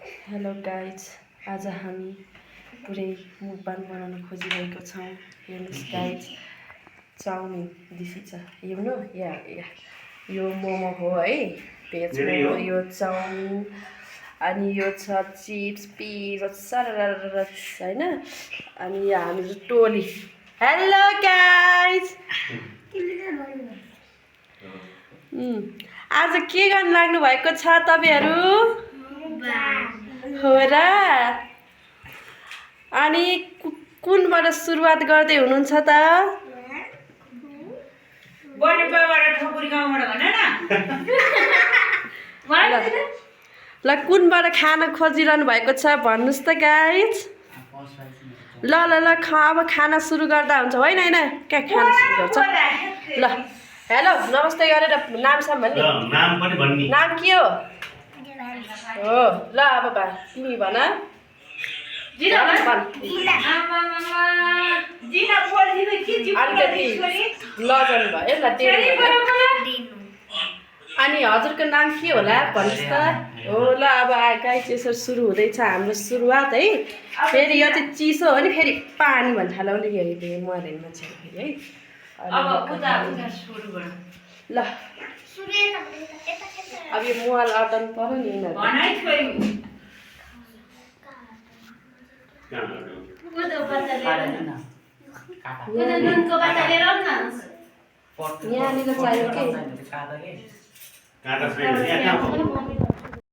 Hello guys, आज हामी पुरै मुखबान बनाउन खोजिरहेको छौँ। हेर्नुहोस् गाइज, चाउमिन दिसी छ हेर्नु या यो मोमो हो है, भेज मोमो, यो चाउमिन, अनि यो छ चिप्स पिज सरर होइन। अनि यहाँ हाम्रो टोली। हेलो गाइज, आज के गर्न लाग्नु भएको छ तपाईँहरू? हो र? अनि कुनबाट सुरुवात गर्दै हुनुहुन्छ त? ल कुनबाट खाना खोजिरहनु भएको छ भन्नुहोस् त गाइज। ल ल ल अब खाना सुरु गर्दा हुन्छ। होइन होइन क्या खाना सुरु गर्छ। ल हेलो नमस्ते गरेर नामसाम भन्ने नाम के हो? हो ल अब भा तिमी भन। अलिकति लजन भयो ल तेरो। अनि हजुरको नाम के होला भन्नुहोस् त? हो ल अब गाइस यसरी सुरु हुँदैछ हाम्रो सुरुवात है। फेरि यो चाहिँ चिसो हो नि, फेरि पानी भन्न थाल्यो नि मरेन मान्छे फेरि है। ल अब यो मुहाल अटाउनु पर्यो नि यिनीहरू। यहाँनिर चाहियो कि